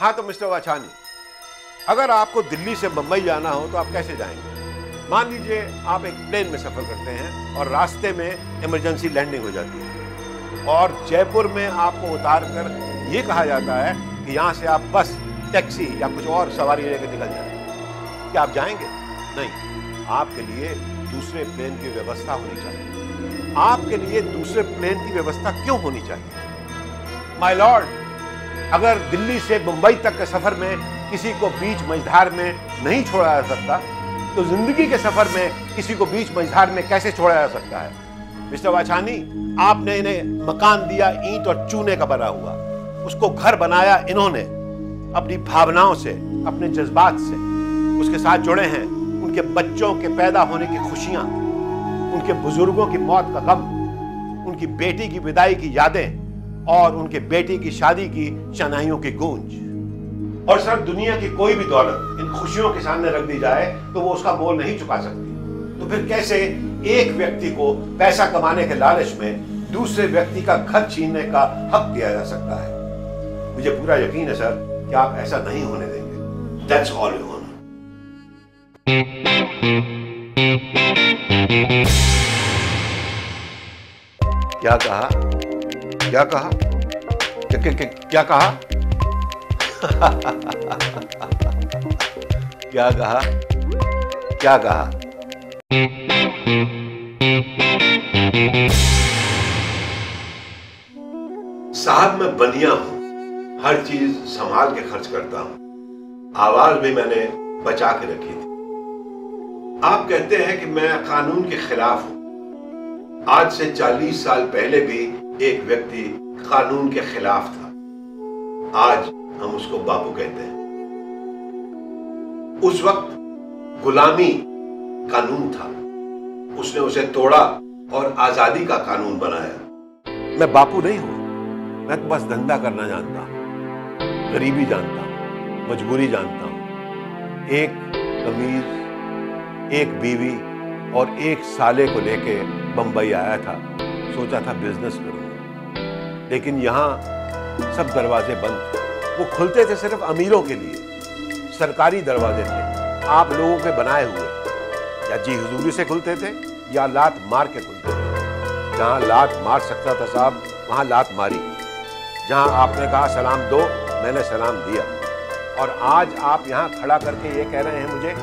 हाँ तो मिस्टर वाछानी, अगर आपको दिल्ली से मुंबई जाना हो तो आप कैसे जाएंगे? मान लीजिए आप एक प्लेन में सफर करते हैं और रास्ते में इमरजेंसी लैंडिंग हो जाती है और जयपुर में आपको उतार कर ये कहा जाता है कि यहाँ से आप बस, टैक्सी या कुछ और सवारी लेकर निकल जाएं। क्या आप जाएंगे? नहीं, आपके लिए दूसरे प्लेन की व्यवस्था होनी चाहिए। आपके लिए दूसरे प्लेन की व्यवस्था क्यों होनी चाहिए? माय लॉर्ड, अगर दिल्ली से मुंबई तक के सफर में किसी को बीच मझधार में नहीं छोड़ा जा सकता तो जिंदगी के सफर में किसी को बीच मझधार में कैसे छोड़ा जा सकता है? मिस्टर वाछानी, आपने इन्हें मकान दिया ईंट और चूने का बना हुआ, उसको घर बनाया इन्होंने अपनी भावनाओं से, अपने जज्बात से। उसके साथ जुड़े हैं उनके बच्चों के पैदा होने की खुशियां, उनके बुजुर्गों की मौत का गम, उनकी बेटी की विदाई की यादें और उनके बेटी की शादी की शनाइयों की गूंज। और सर, दुनिया की कोई भी दौलत इन खुशियों के सामने रख दी जाए तो वो उसका मोल नहीं चुका सकती। तो फिर कैसे एक व्यक्ति को पैसा कमाने के लालच में दूसरे व्यक्ति का घर छीनने का हक दिया जा सकता है? मुझे पूरा यकीन है सर कि आप ऐसा नहीं होने देंगे। That's all your honour. क्या कहा? क्या कहा? क्या कहा? क्या कहा? क्या कहा? साहब, मैं बनिया हूं, हर चीज संभाल के खर्च करता हूं। आवाज भी मैंने बचा के रखी थी। आप कहते हैं कि मैं कानून के खिलाफ हूं। आज से 40 साल पहले भी एक व्यक्ति कानून के खिलाफ था। आज हम उसको बापू कहते हैं। उस वक्त गुलामी कानून था, उसने उसे तोड़ा और आजादी का कानून बनाया। मैं बापू नहीं हूं, मैं तो बस धंधा करना जानता हूं, गरीबी जानता हूं, मजबूरी जानता हूं। एक कमीज, एक बीवी और एक साले को लेके बंबई आया था। सोचा था बिजनेस करूंगा, लेकिन यहां सब दरवाजे बंद थे। वो खुलते थे सिर्फ अमीरों के लिए। सरकारी दरवाजे थे, आप लोगों के बनाए हुए, या जी हुजूरी से खुलते थे या लात मार के खुलते थे। जहां लात मार सकता था साहब, वहां लात मारी। जहां आपने कहा सलाम दो, मैंने सलाम दिया। और आज आप यहां खड़ा करके ये कह रहे हैं मुझे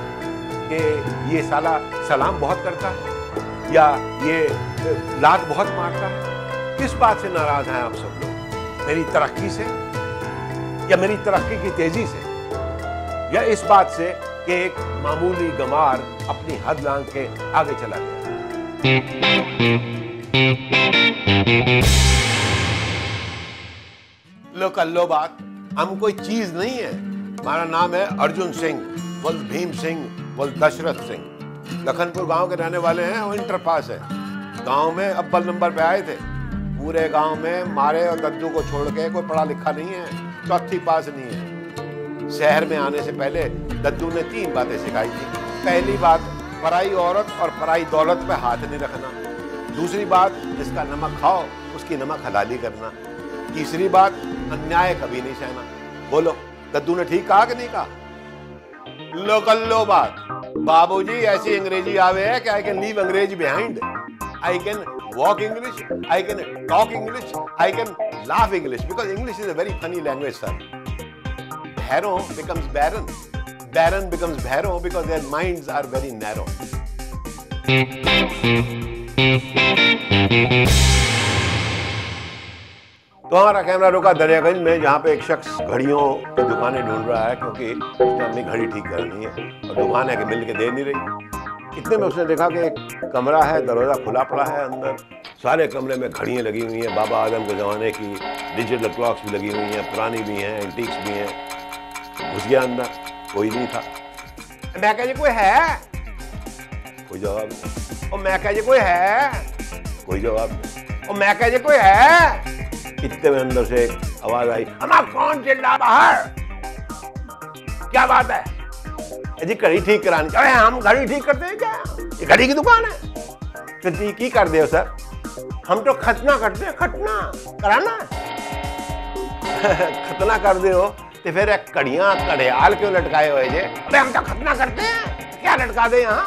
कि ये साला सलाम बहुत करता है या ये लात बहुत मारता है। किस बात से नाराज हैं आप सब लोग? मेरी तरक्की से या मेरी तरक्की की तेजी से, या इस बात से कि एक मामूली गमार अपनी हद लांघ के आगे चला गया? लो कर लो बात, हम कोई चीज नहीं है। हमारा नाम है अर्जुन सिंह, बोल भीम सिंह, बोल दशरथ सिंह। लखनपुर गांव के रहने वाले हैं और इंटर पास है। गांव में अव्वल नंबर पे आए थे। पूरे गांव में मारे और दद्दू को छोड़ के कोई पढ़ा लिखा नहीं है, चौथी पास नहीं है। शहर में आने से पहले दद्दू ने 3 बातें सिखाई थी। पहली बात, पराई औरत और पराई दौलत पे हाथ नहीं रखना। दूसरी बात, जिसका नमक खाओ उसकी नमक हलाली करना। तीसरी बात, अन्याय कभी नहीं सहना। बोलो, दद्दू ने ठीक कहा कि नहीं कहा? लो कर लो बात। बाबूजी, ऐसी अंग्रेजी आवे है कि आई कैन लीव अंग्रेजी behind. I can walk English, I can talk English, I can laugh English, because English is a very funny language, sir. Bhairo becomes baron, baron becomes bhairo because their minds are very narrow. तो हमारा camera रुका दरियागंज में, जहाँ पे एक शख्स घड़ियों की दुकानें ढूंढ रहा है क्योंकि उसने अपनी घड़ी ठीक करनी है और दुकान है कि मिल के दे नहीं रही। इतने में उसने देखा कि एक कमरा है, दरवाजा खुला पड़ा है। अंदर सारे कमरे में घड़ियाँ लगी हुई हैं, बाबा आदम के ज़माने की। डिजिटल क्लॉक्स भी लगी हुई हैं, पुरानी भी हैं, एंटीक्स भी हैं। घुस गया अंदर, कोई नहीं था। मैं कह जी कोई है? कोई जवाब नहीं। और मैं कह जी कोई है? कोई जवाब नहीं। और मैं कह जी कोई है? इतने में अंदर से एक आवाज आई, हमारा कौन चिल्ला बाहर? क्या बात है? जी घड़ी ठीक करानी। अरे हम घड़ी ठीक करते हैं क्या? ये घड़ी की दुकान है। तो ठीक ही कर दो सर, हम तो खतना करते हैं। खतना कराना खतना कर दो तो फिर कड़ियां कड़ियाल क्यों लटकाए हुए जे? अबे हम तो खतना करते हैं, क्या लटका दे यहाँ?